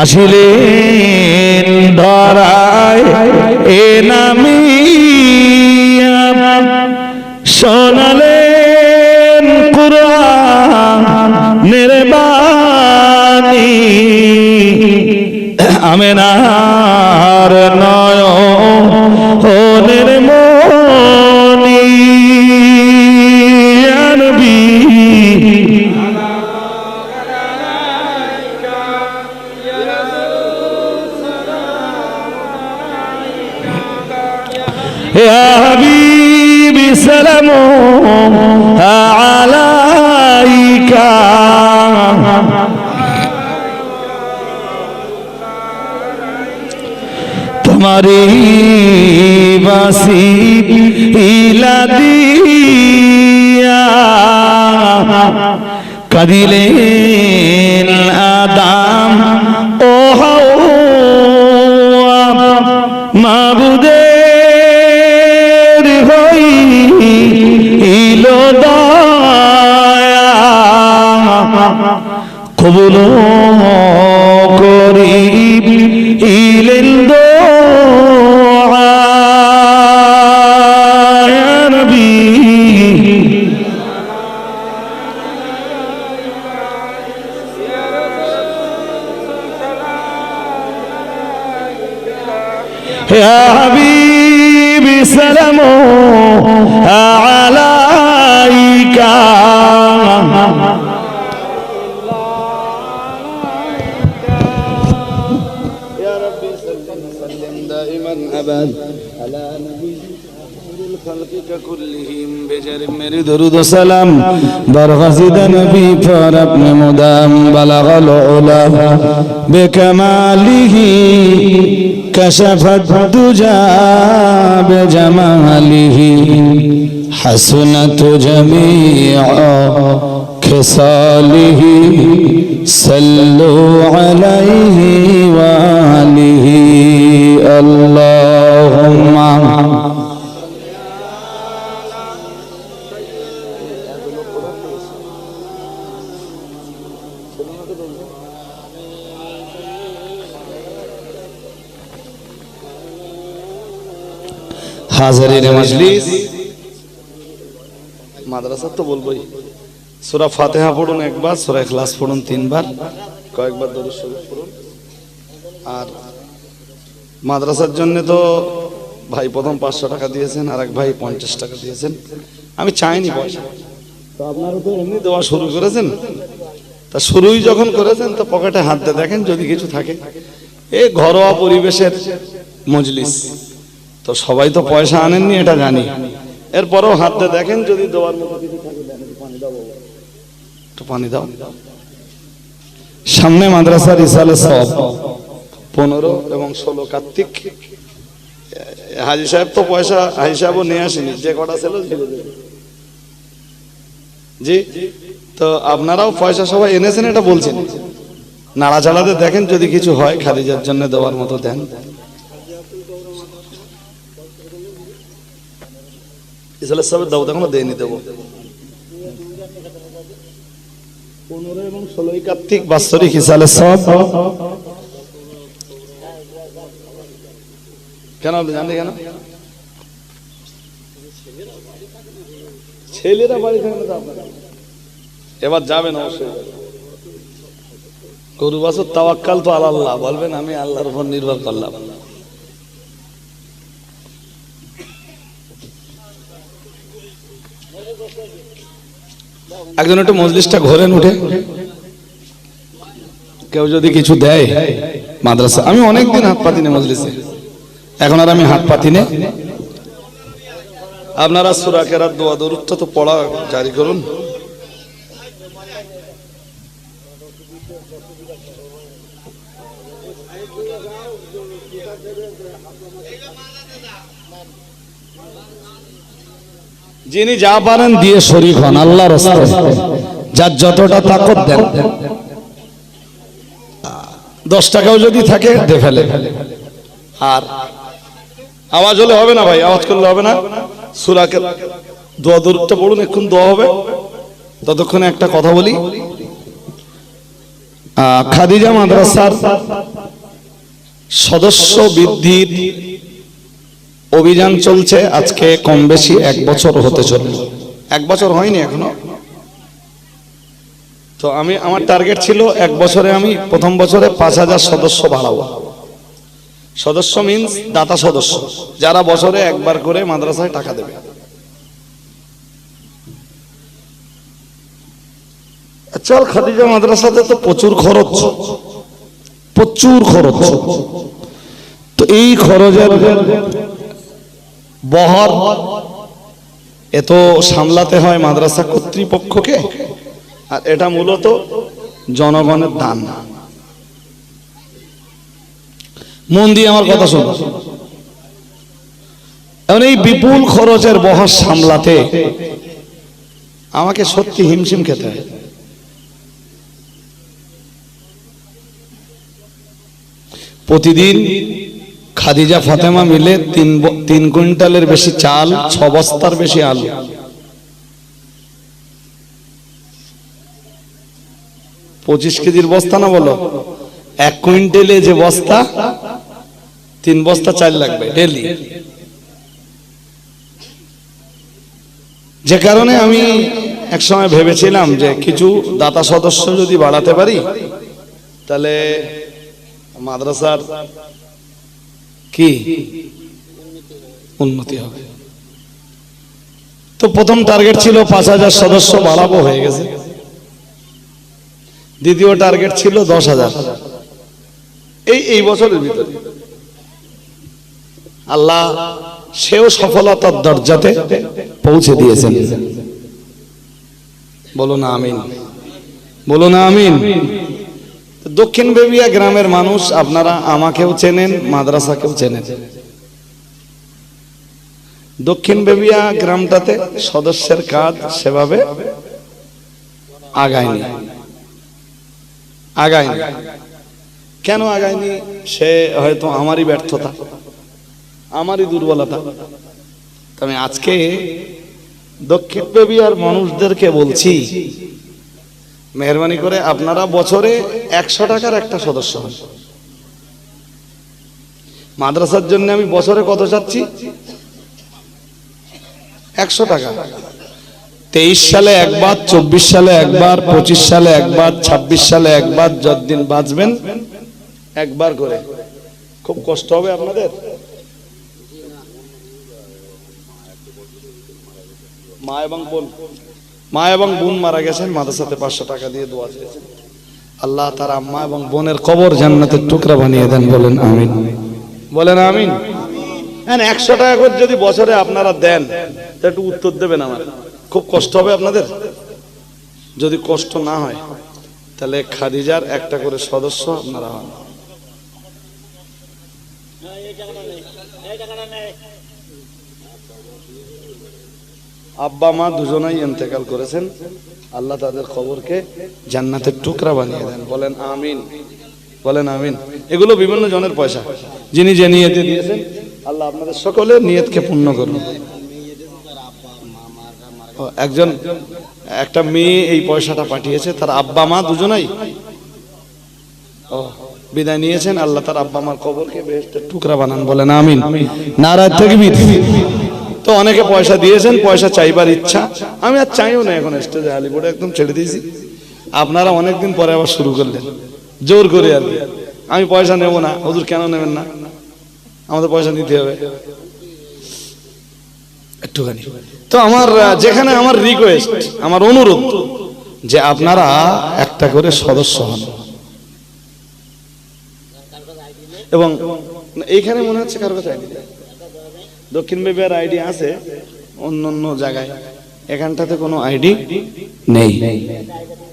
আসিলেন ধরায় এ নামিয়া শোনালেন কুরআনের বাণী আমেনার নয়নের মনি ইয়া নবী يا حبيبي سلام عليك तुम्हारी बासी इला दिया कदिलेन आदम ओ हवा माबुदे কবুল করিলেন দোয়া ইয়া নবী ইয়া হাবিবি সালামু আলাইকা على نبي الخلق كلهم بجر मेरे दरूद सलाम बरगज़िद नबी पर अपने मुदाम बलग العلا بكماله كشفت الدجى بجماله حسنت جميع خصاله صلوا عليه وآله اللهم हाज़रीन मजलिस মাদ্রাসা তো বলবোই সূরা ফাতিহা পড়ুন একবার সূরা ইখলাস পড়ুন তিনবার কয়েকবার দরুদ শরীফ পড়ুন আর মাদ্রাসার জন্য তো ভাই প্রথম 500 টাকা দিয়েছেন আর এক ভাই 50 টাকা দিয়েছেন আমি চাইনি পয়সা তো আপনারা তো এমনি দেওয়া শুরু করেছেন তা শুরুই যখন করেছেন তো পকেটে হাত দিয়ে দেখেন যদি কিছু থাকে এই ঘরোয়া পরিবেশের মজলিস তো সবাই তো পয়সা আনেননি এটা জানি এরপরও হাত দিয়ে দেখেন যদি দেওয়ার মতো কিছু থাকে দেন পানি দাও একটু পানি দাও সামনে মাদ্রাসার ইসালে সব 15 এবং 16 কার্তিক হাজী সাহেব তো পয়সা হাজী সাহেবও নিয়ে আসেনি যে কটা ছিল ঝেলে দেবে জি তো আপনারাও পয়সা সবাই এনেছেন এটা বলছেন নাড়াচাড়াতে দেখেন যদি কিছু হয় খাদিজার জন্য দেওয়ার মতো দেন ইসালে সাহেব দাও দেখো দেয়নি দেবো 15 এবং 16 কার্তিক বাৎসরিক ইসালে সব কেন আপনি জানেন কেন ছেলেরা বাড়ি থাকে না এবার যাবেন অবশ্যই গরু বাছুর তাওয়াক্কাল তো আল্লাহ বলবেন আমি আল্লাহর উপর নির্ভর করলাম একজন একটু মজলিসটা ঘোরেন উঠে কেউ যদি কিছু দেয় মাদ্রাসা আমি অনেকদিন হাত পাতি না মজলিসে এখন আর আমি হাত পাতি না আপনারা সূরা কেরাত দোয়া দরুদটা তো পড়া জারি করুন যিনি যা পারেন দিয়ে শরীক হন আল্লাহর রাস্তায় যার যতটা তাকত দেন 10 টাকাও যদি থাকে দে ফেলে আর আওয়াজ হলে হবে না ভাই আওয়াজ করলে হবে না সূরা কে দোয়া দরুদটা পড়ুন এখন দোয়া হবে ততক্ষণে একটা কথা বলি। খাদিজা মাদ্রাসার সদস্য বৃদ্ধির অভিযান চলছে। আজকে কম বেশি 1 বছর হতে চলে, 1 বছর হয়নি এখনো। তো আমার টার্গেট ছিল 1 বছরে আমি প্রথম বছরে 5000 সদস্য বাড়াবো। সদস্য মিন্স দাতা সদস্য, যারা বছরে একবার করে মাদ্রাসায় টাকা দেবে। আচ্ছা, খাদিজা মাদ্রাসাতে তো প্রচুর খরচ, প্রচুর খরচ। তো এই খরচের বহর এত সামলাতে হয় মাদ্রাসা কর্তৃপক্ষকে, আর এটা মূলত জনগণের দান। মন দিয়ে আমার কথা শোনো। এখন এই বিপুল খরচের বহর সামলাতে আমাকে সত্যি হিমশিম খেতে হয়। প্রতিদিন খাদিজা ফাতেমা মিলে 3 কুইন্টালের বেশি চাল, 6 বস্তার বেশি আলু, 25 কেজির বস্তা না বলো, 1 কুইন্টালে যে বস্তা, 3 বস্তা চাল লাগবে ডেলি। যে কারণে আমি একসময় ভেবেছিলাম যে কিছু দাতা সদস্য যদি বাড়াতে পারি তাহলে মাদ্রাসার কি উন্নতি হবে। তো প্রথম টার্গেট ছিল 5000 সদস্য বাড়াবো, হয়ে গেছে। দ্বিতীয় টার্গেট ছিল 10,000। এই বছরের ভিতরে আল্লাহ সেও সফলতার দরজাতে পৌঁছে দিয়েছেন। বলো না আমিন, বলো না আমিন। দক্ষিণ বেবিয়া গ্রামের মানুষ, আপনারা আমাকেও চেনেন, মাদ্রাসাকেও চেনেন। দক্ষিণ বেবিয়া গ্রামটাতে সদস্যের কাজ সেভাবে আগায়নি। কেন আগায়নি? সে হয়তো আমারই ব্যর্থতা, আমারই দুর্বলতা। আমি আজকে দক্ষিণ বেবিয়ার মানুষদেরকে বলছি, মেহরবানি করে আপনারা বছরে 100 টাকার একটা সদস্য হন। মাদ্রাসার জন্য আমি বছরে কত চাচ্ছি? 100 টাকা। 23 সালে একবার, 24 সালে একবার, 25 সালে একবার, 26 সালে একবার, যতদিন বাঁচবেন একবার করে। খুব কষ্ট হবে আপনাদের। মা এবং বোন মারা গেছেন, মাদ্রাসাতে 500 টাকা দিয়ে দোয়া চেয়েছেন। আল্লাহ তার আম্মা এবং বোনের কবর জান্নাতের টুকরা বানিয়ে দেন। বলেন আমিন, বলেন আমিন। 100 টাকা করে যদি বছরে আপনারা দেন, তা একটু উত্তর দেবেন আমার। খুব কষ্ট হবে আপনাদের। যদি কষ্ট না হয় তাহলে খাদিজার একটা করে সদস্য আপনারা হন। আব্বা মা দুজনেই ইন্তেকাল করেছেন, আল্লাহ তাদের কবরকে জান্নাতের টুকরা বানিয়ে দেন। বলেন আমিন, বলেন আমিন। এগুলো বিভিন্ন জনের পয়সা, যিনি যে নিয়তে দিয়েছেন, আল্লাহ আপনাদের সকলের নিয়তকে পূর্ণ করুন। একটা মেয়ে এই পয়সাটা পাঠিয়েছে, তার আব্বা মা দুজনেই বিদায় নিয়েছেন। আল্লাহ তার আব্বা মার কবরকে বেহেশতের টুকরা বানান। বলেন আমিন। নারায়ে তাকবীর। তো অনেকে পয়সা দিয়েছেন, পয়সা চাইবার ইচ্ছা, আমি আর চাইও না। এখন স্টেজে আলিপুরে একদম ছেড়ে দিয়েছি। আপনারা অনেকদিন পরে আবার শুরু করলেন জোর করে। আর আমি পয়সা নেব না। হুজুর কেন নেবেন না? আমাদের পয়সা নিতে হবে একটুখানি। তো আমার যেখানে আমার রিকোয়েস্ট, আমার অনুরোধ যে আপনারা একটা করে সদস্য হন। এবং এইখানে মনে হচ্ছে কার কথা আইডি, দক্ষিণ বেবিয়ার আইডি আছে অন্য অন্য জায়গায়, এখানটাতে কোনো আইডি নেই।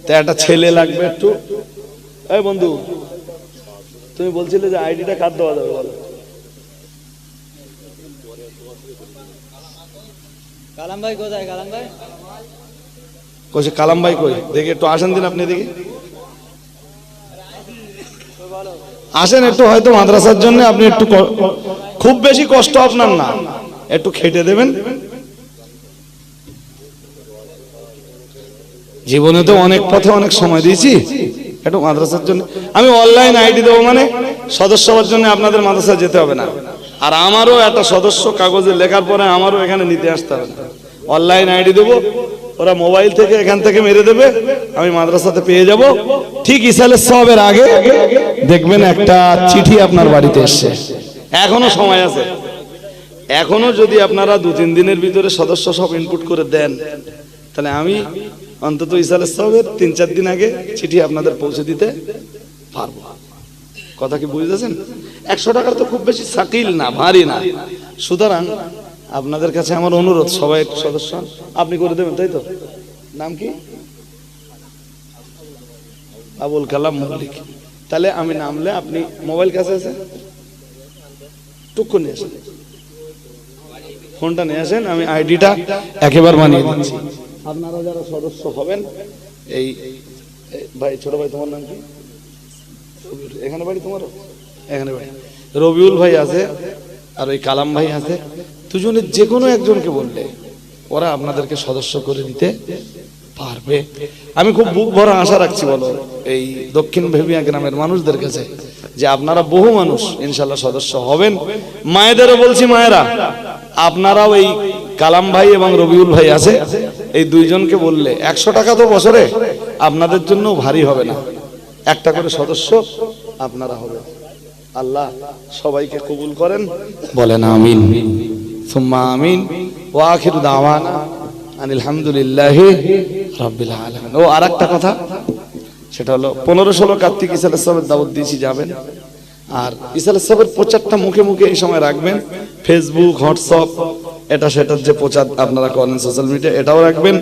তো একটা ছেলে লাগবে একটু। এই বন্ধু, তুমি বলছিলে যে আইডিটা কার দেওয়া যাবে বলো? কালাম ভাই কোথায়? কালাম ভাই কইছে কালাম ভাই কই? দেখি একটু আসেন দিন আপনি, দেখি আসেন একটু। হয়তো মাদ্রাসার জন্য আপনি একটু, খুব বেশি কষ্ট আপনার না, একটু খেটে দেবেন। জীবনে তো অনেক পথে অনেক সময় দিয়েছি, একটু মাদ্রাসার জন্য আমি অনলাইন আইডি দেবো, মানে সদস্য হওয়ার জন্য আপনাদের মাদ্রাসায় যেতে হবে না, আর আমারও একটা সদস্য কাগজে লেখার পরে আমারও এখানে নিতে আসতে হবে না। অনলাইন আইডি দেবো, ওরা মোবাইল থেকে এখান থেকে মেরে দেবে, আমি মাদ্রাসাতে পেয়ে যাব। ঠিক ইসালের সবের আগে দেখবেন একটা চিঠি আপনার বাড়িতে এসছে। এখনো সময় আছে, এখনো যদি আপনারা 2-3 দিনের ভিতরে সদস্য সব ইনপুট করে দেন, তাহলে আমি অন্তত ইসালের সবের 3-4 দিন আগে চিঠি আপনাদের পৌঁছে দিতে পারবো। কথা কি বুঝতেছেন? 100 টাকার তো খুব বেশি সাকিল না, ভারী না। সুতরাং আপনাদের কাছে আমার অনুরোধ, সবাই একটু সদস্য হন। আপনি করে দেবেন, তাই তো? নাম কি? আবুল কালাম মল্লিক। তাহলে আমি নামলে আপনি মোবাইল কাছে আছে, টুকু নিয়ে আসেন, ফোনটা নিয়ে আসেন, আমি আইডিটা একেবারে বানিয়ে দিচ্ছি। আপনারা যারা সদস্য হবেন, এই ভাই, ছোট ভাই তোমার নাম কি? এখানে বাড়ি তোমারও? এখানে বাড়ি। রবিউল ভাই আছে আর ওই কালাম ভাই আছে, দুজনের যে কোনো একজনকে বললে ওরা আপনাদেরকে সদস্য করে দিতে পারবে। আমি খুব বুক ভরা আশা রাখছি, বলো এই দক্ষিণ ভেবিয়া গ্রামের মানুষদের কাছে, যে আপনারা বহু মানুষ ইনশাল্লাহ সদস্য হবেন। মায়েদেরও বলছি, মায়েরা আপনারাও এই কালাম ভাই এবং রবিউল ভাই আছে, এই দুইজনকে বললে 100 টাকা তো বছরে আপনাদের জন্য ভারী হবে না, একটা করে সদস্য আপনারা হবে। আল্লাহ সবাইকে কবুল করেন, বলেন আমিন সুম্মা আমিন। ওয়া আখিরু দাওয়ানা আনিল হামদুলিল্লাহি রাব্বিল আলামিন। ও আরেকটা কথা, সেটা হলো 15-16 কার্তিক ইসালের সবের দাওয়াত দিয়েছি, যাবেন। আর ইসালের সবের প্রচারটা মুখে মুখে এই সময় রাখবেন, ফেসবুক, হোয়াটসঅ্যাপ, এটা সেটার যে প্রচার আপনারা করেন সোশ্যাল মিডিয়া, এটাও রাখবেন।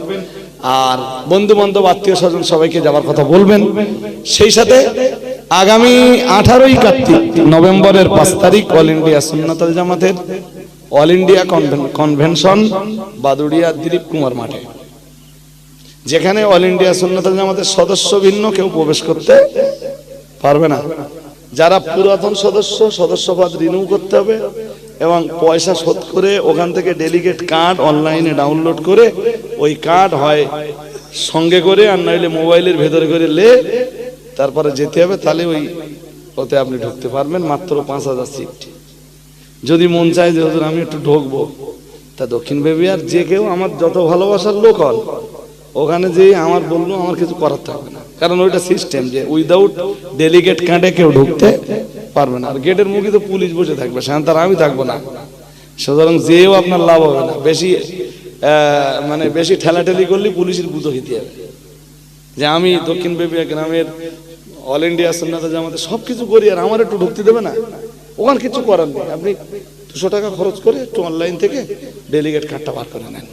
আর বন্ধু বান্ধব, আত্মীয় স্বজন সবাইকে যাওয়ার কথা বলবেন। সেই সাথে আগামী 18ই কার্তিক নভেম্বরের 5 তারিখ অল ইন্ডিয়া সুন্নাতুল জামাতের all India convention Baduria Dilip Kumar মাঠে, যেখানে অল ইন্ডিয়া সুন্নাতুল জামাতের সদস্য ভিন্ন কেউ প্রবেশ করতে পারবে না। যারা পুরাতন সদস্য, সদস্যপদ রিনিউ করতে হবে এবং পয়সা শোধ করে ওখান থেকে ডেলিগেট কার্ড অনলাইনে ডাউনলোড করে ওই কার্ড হয় সঙ্গে করে আর নইলে মোবাইলের ভেতরে করে তারপরে যেতে হবে, তাহলে ওতে আপনি ঢুকতে পারবেন। মাত্র 5000 সিট। যদি মন চায় যে হুজুর আমি একটু ঢুকবো, তা দক্ষিণ বেবিয়ার যে কেউ আমার যত ভালোবাসার লোক হন, ওখানে যে আমার বললো আমার কিছু করার থাকবে না, কারণ ওইটা সিস্টেম যে উইদাউট ডেলিগেট কার্ডে কেউ ঢুকতে পারবে না। আর গেটের মুখে তো পুলিশ বসে থাকবে, সেখানে তার আমি থাকবো না। সুতরাং যেও আপনার লাভ হবে না, বেশি ঠেলাঠেলি করলে পুলিশের গুঁতো খেতে হবে। যে আমি দক্ষিণ বেবিয়া গ্রামের অল ইন্ডিয়া সুন্নাতুল জামাতে সবকিছু করি আর আমার একটু ঢুকতে দেবে না, ওখানে কিছু করার নেই। আপনি 200 টাকা খরচ করে একটু অনলাইন থেকে ডেলিগেট কার্ডটা বার করে নেন।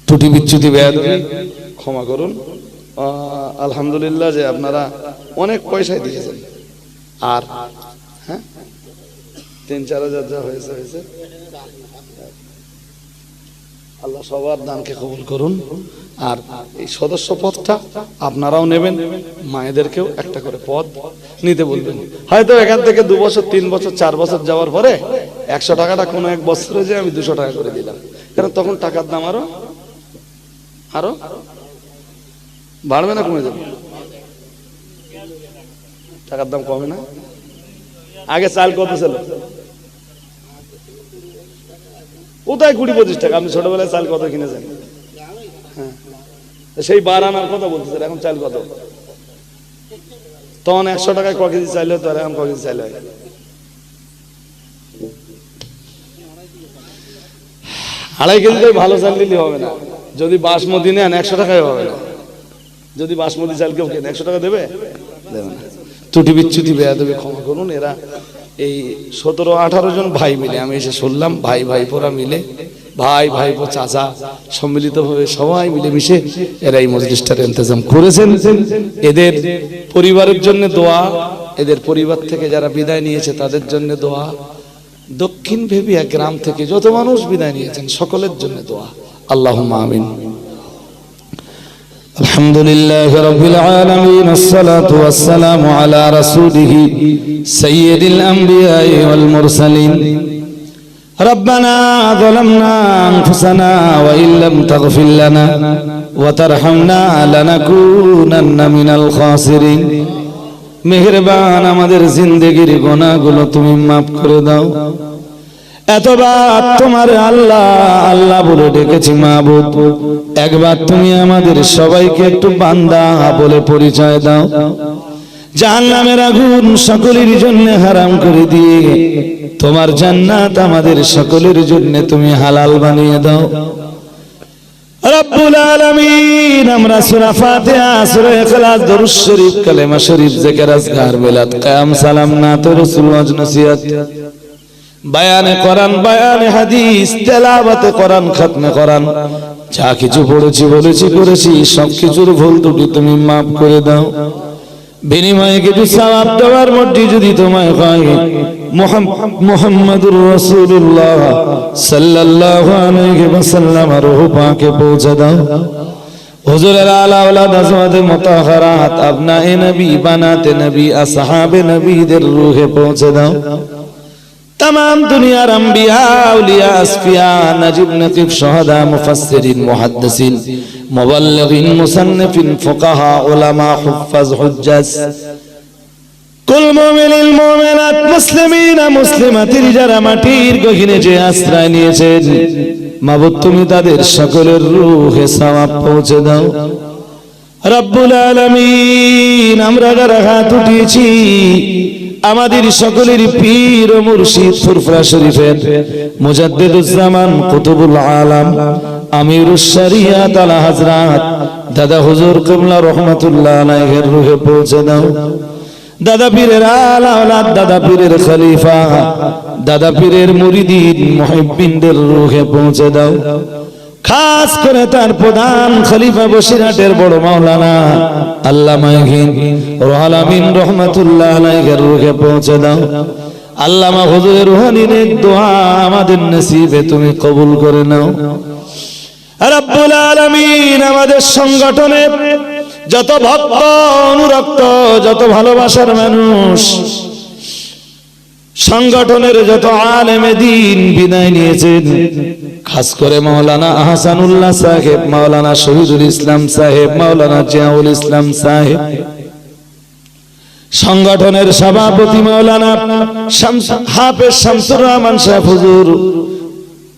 ত্রুটি বিচ্যুতি বেয়াদবি ক্ষমা করুন। আলহামদুলিল্লাহ যে আপনারা অনেক পয়সায় দিয়েছেন। আর হ্যাঁ, 3-4 হাজার যা হয়েছে। আল্লাহ সবার দানকে কবুল করুন। আর এই সদস্য পদটা আপনারাও নেবেন, মায়েদেরকেও একটা করে পদ নিতে বলবেন। হয়তো এখান থেকে 2 বছর, 3 বছর, 4 বছর যাওয়ার পরে 100 টাকাটা কোনো এক বছরে যে আমি 200 টাকা করে দিলাম, কারণ তখন টাকার দাম আরো বাড়বে না কমে যাবে? টাকার দাম কমে না? আগে চাল কত ছিল? কোথায় 20-25 টাকা? আপনি ছোটবেলায় চাল কত কিনেছেন? হ্যাঁ, সেই 12 আনার কথা বলতেছেন, এখন চাল কত? তখন 100 টাকায় ক কেজি চাইলে হতো, আর এখন ক কেজি চাইলে হয়? 2.5 কেজি ভালো চাল দিলে হবে না। যদি বাসমতি নেন 100 টাকায় হবে না। যদি বাসমতি চাল কেউ কেন 100 টাকা দেবে না। ত্রুটি বিচ্যুতি বেয়াদবি ক্ষমা করুন। এরা এই 17-18 জন ভাই মিলে, আমি এসে শুনলাম ভাই ভাইপোরা মিলে, ভাই ভাইপো চাচা সম্মিলিতভাবে সবাই মিলে মিশে এরা এই মজলিসটার ইন্তজাম করেছেন। এদের পরিবারের জন্য দোয়া, এদের পরিবার থেকে যারা বিদায় নিয়েছে তাদের জন্য দোয়া, দক্ষিণ ভেবিয়া গ্রাম থেকে যত মানুষ বিদায় নিয়েছেন সকলের জন্য দোয়া। আল্লাহুম্মা আমিন। আলহামদুলিল্লাহি রাব্বিল আলামিন, আসসালাতু ওয়াসসালামু আলা রাসূলিহি সাইয়্যিদিল আমবিয়াই ওয়াল মুরসালিন ربنا ظلمنا أنفسنا وإن لم تغفر لنا وترحمنا لنكونن من الخاسرين মেহেরবান আমাদের জিন্দেগির গুনাহগুলো তুমি মাফ করে দাও এতবার তোমার আল্লাহ আল্লাহ বলে ডেকেছি মাবুদ একবার তুমি আমাদের সবাইকে একটু বান্দা বলে পরিচয় দাও জাহান্নামের আগুন সকলের জন্য হারাম করে দিয়ে তোমার জান্নাত আমাদের সকলের জন্য তুমি হালাল বানিয়ে দাও রব্বুল আলামিন আমরা সূরা ফাতিহা সূরা ইখলাস দরুদ শরীফ কালেমা শরীফ জিকির আজকার মিলাদ কিয়াম সালাম নাত রাসূল ওয়াজ নসিহত বায়ানে কোরআন বায়ানে হাদিস তেলাওয়াতে কোরআন খতমে কোরআন যা কিছু পড়েছি বলেছি করেছি সবকিছুর ভুল ত্রুটি তুমি maaf করে দাও বিনিময়ে কিছু সওয়াব দেওয়ার মধ্যে যদি তোমায় হয় মুহাম্মাদুর রাসূলুল্লাহ সাল্লাল্লাহু আলাইহি ওয়াসাল্লাম রূহ পাকে পৌঁছে দাও হুজুরের আলা আওলাদ আজওয়াজে মুতাহহারাত আবনায়ে নবী বানাতে নবী আসহাবে নবীদের রূহে পৌঁছে দাও तमाम दुनियार अंबिया औलिया अस्फिया नजीब नकीब शुहदा मुफस्सिरीन मुहद्दिसीन मुबल्लिगीन मुसन्निफीन फुकाहा उलमा हुफ्फाज हुज्जाज कुल मुमिनिन मुमिनात मुस्लिमीन मुस्लिमातिर যারা মাটির গহীনে যে আশ্রয় নিয়েছেন মাবুদ তুমি তাদের সকলের রূহে সওয়াব পৌঁছে দাও রব্বুল আলামিন আমরা যারা হাত উঠিয়েছি আমাদের সকলের পীর ও মুর্শিদ ফুরফুরা শরীফের মুজাদ্দিদুজ জামান কুতুবুল আলাম আমিরুশ শরিয়াত আলা হযরত দাদা হুজুর কিবলা রাহমাতুল্লাহ আলাইহির রূহে পৌঁছে দাও দাদা পীরের আলা আওলাদ দাদা পীরের খলিফা দাদা পীরের মুরিদিন মুহিব্বিনদের রূহে পৌঁছে দাও খাস করে তার প্রধান খলিফা বসিরহাটের বড় মাওলানা আল্লামা রুহুল আমিন রাহমাতুল্লাহ আলাইহির রূহে পৌঁছে দাও আল্লামা হুজুরের রুহানির দোয়া আমাদের নসিবে তুমি কবুল করে নাও রব্বুল আলামিন আমাদের সংগঠনে যত ভক্ত অনুরক্ত যত ভালোবাসার মানুষ সংগঠনের যত আলেমে দ্বীন বিদায় নিয়েছেন খাস করে মাওলানা আহসানুল্লাহ সাহেব মাওলানা শহীদুল ইসলাম সাহেব মাওলানা জিয়াউল ইসলাম সাহেব সংগঠনের সভাপতি মাওলানা হাফেজ শামসুর রহমান সাহেব হুজুর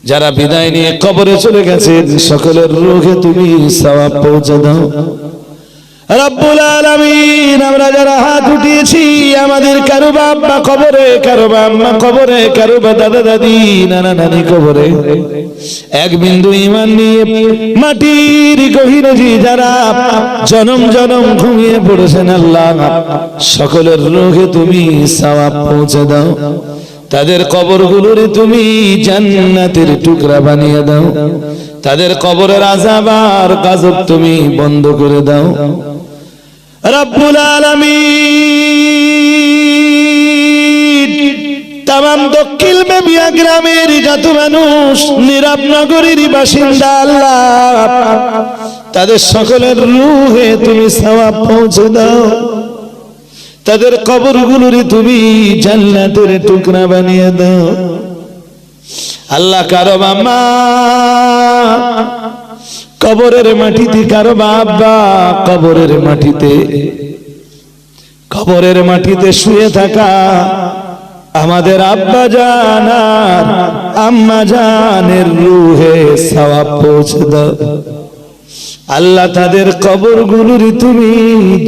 যারা বিদায় নিয়ে কবরে চলে গেছেন সকলের রূহে তুমি সওয়াব পৌঁছে দাও রব্বুল আলামিন আমরা যারা হাত উঠিয়েছি আমাদের কারো বাবা কবরে কারো আম্মা কবরে কারো দাদা দাদি নানা নানি কবরে এক বিন্দু ঈমান নিয়ে মাটির গহীনে যারা জনম জনম ঘুমিয়ে পড়েছেন আল্লাহ সকলের রূহে তুমি সওয়াব পৌঁছে দাও তাদের কবরগুলোরে তুমি জান্নাতের টুকরা বানিয়ে দাও তাদের কবরের আযাব আর গজব তুমি বন্ধ করে দাও রব্বুল আলামিন तमाम দক্ষিণ মেবিয়া গ্রামের যত মানুষ নীরব নগরীর বাসিন্দা আল্লাহ তাদের সকলের রূহে তুমি সওয়াব পৌঁছে দাও তাদের কবরগুলোরে তুমি জান্নাতের টুকরা বানিয়ে দাও আল্লাহ কারো মামা কবরের মাটিতে কারো বাবা কবরের মাটিতে শুয়ে থাকা আমাদের আব্বা জান আর আম্মা জানের রূহে সওয়াব পৌঁছে দাও আল্লাহ তাদের কবরগুলোরে তুমি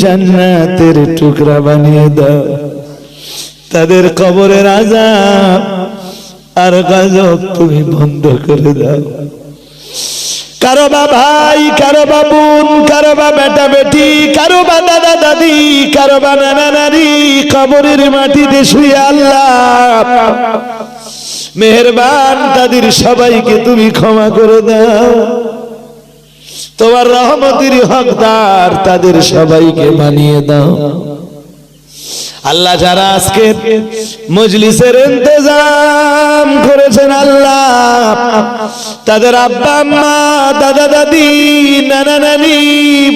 জান্নাতের টুকরা বানিয়ে দাও তাদের কবরের আযাব আর গজব তুমি বন্ধ করে দাও কারো বা ভাই কারো বা বোন কারো বা বেটা বেটি কারো বা দাদা দাদি কারো বা নানা নানি কবরের মাটিতে শুয়ে আল্লাহ মেহেরবান তাদের সবাইকে তুমি ক্ষমা করে দাও তোমার রহমতের হকদার তাদের সবাইকে বানিয়ে দাও আল্লাহ যারা আজকে মজলিসের ইন্তজাম করেছেন আল্লাহ তাদের আব্বা আম্মা দাদা দাদি নানা নানি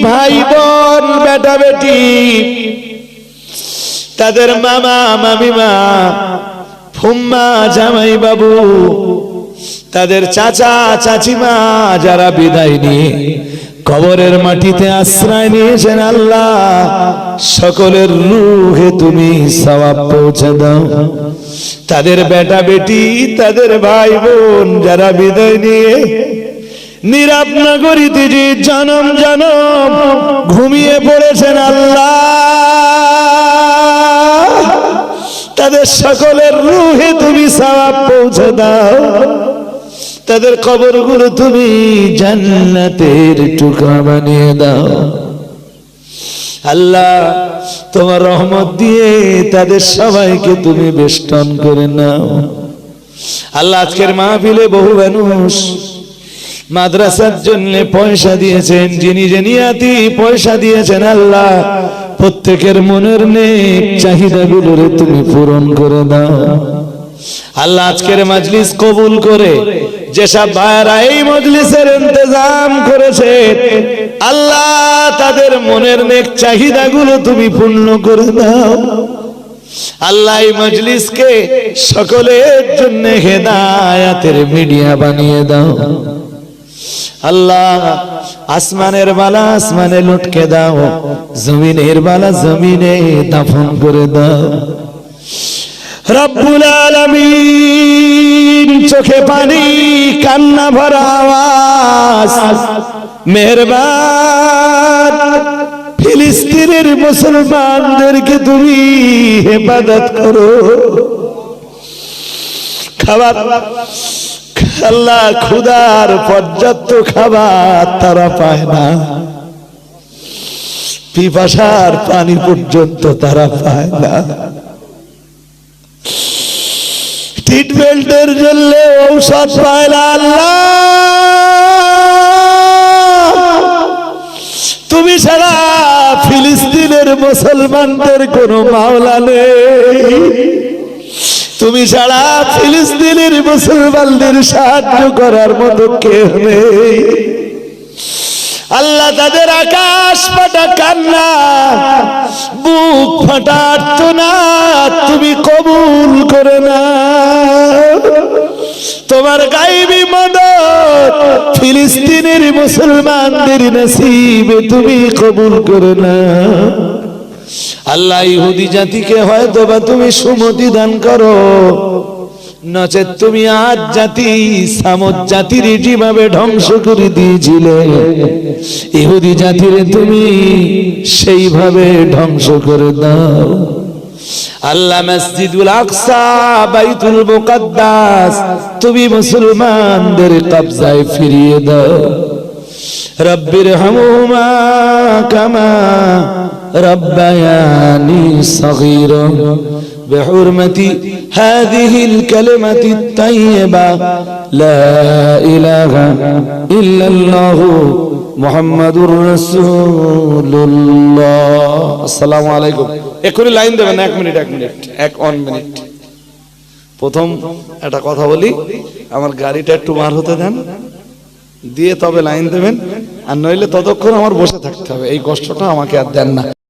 ভাই বোন বেটা বেটি তাদের মামা মামিমা ফুম্মা জামাই বাবু তাদের চাচা চাচিমা যারা বিদায় নিয়ে কবরের মাটিতে আশ্রয় নিয়েছেন আল্লাহ, সকলের রূহে তুমি সওয়াব পৌঁছে দাও। তাদের বেটা বেটি, তাদের ভাই বোন যারা বিদায় নিয়ে নীরব নগরীতে যে জনম জনম ঘুমিয়ে পড়েছেন আল্লাহ, তাদের সকলের রূহে তুমি সওয়াব পৌঁছে দাও। তাদের কবরগুলো তুমি জান্নাতের টুকরা বানিয়ে দাও আল্লাহ। তোমার রহমত দিয়ে তাদের সবাইকে তুমি বেষ্টন করে নাও আল্লাহ। আজকের মাহফিলে বহু মানুষ মাদ্রাসার জন্য পয়সা দিয়েছেন, যিনি জেনিয়াতি পয়সা দিয়েছেন আল্লাহ, প্রত্যেকের মনের নেক চাহিদাগুলোরে তুমি পূরণ করে দাও আল্লাহ। আজকের মজলিস কবুল করে যেসব ভাইরা এই মজলিসের ইন্তজাম করেছে আল্লাহ, তাদের মনের নেক চাহিদাগুলো তুমি পূর্ণ করে দাও আল্লাহ। এই মজলিসকে সকলের জন্য হেদায়েতের মিডিয়া বানিয়ে দাও আল্লাহ। আসমানের বালা আসমানে লটকে দাও, জমিনের বালা জমিনে দাফন করে দাও রব্বুল আলামিন। চোখে পানি কান্না ভরা আওয়াজ, মেহেরবান ফিলিস্তিনের মুসলমানদেরকে তুমি হেফাজত করো। খাবার আল্লাহ, ক্ষুধার পর্যাপ্ত খাবার তারা পায় না, পিপাসার পানি পর্যন্ত তারা পায় না, ট্রিটমেন্টের জন্য ঔষধ পায় না আল্লাহ। তুমি ছাড়া ফিলিস্তিনের মুসলমানদের কোনো মাওলা নেই, তুমি ছাড়া ফিলিস্তিনের মুসলমানদের সাহায্য করার মতো কেউ নেই আল্লাহ। তাদের আকাশ ফাটা কান্না, বুক ফাটা আর্তনাদ তুমি কবুল করে না। তোমার গায়বী মদদ ফিলিস্তিনের মুসলমানদের নসিবে তুমি কবুল করে না আল্লাহ। ইহুদি জাতিকে হয়তো বা তুমি সুমতি দান করো, নচেত তুমি আজ জাতি সামুদ জাতির যেভাবে ধ্বংস করে দিয়েছিলে, ইহুদি জাতির তুমি সেইভাবে ধ্বংস করে দাও আল্লাহ। মসজিদুল আকসা, বাইতুল মুকদ্দাস তুমি মুসলমানদের কবজায় ফিরিয়ে দাও। রব্বিরহামহুমা কামা রব্বায়ানি সগীরা বিহুরমতি হাযিহিল কালিমাতিত তাইয়্যিবা লা ইলাহা ইল্লাল্লাহু মুহাম্মাদুর রাসূলুল্লাহ। আসসালামু আলাইকুম। এখনই লাইন দেবেন, 1 মিনিট 1 মিনিট। প্রথম একটা কথা বলি, আমার গাড়িটা একটু বার হতে দেন, দিয়ে তবে লাইন দেবেন, আর নইলে ততক্ষণ আমার বসে থাকতে হবে। এই কষ্টটা আমাকে আর দেন না।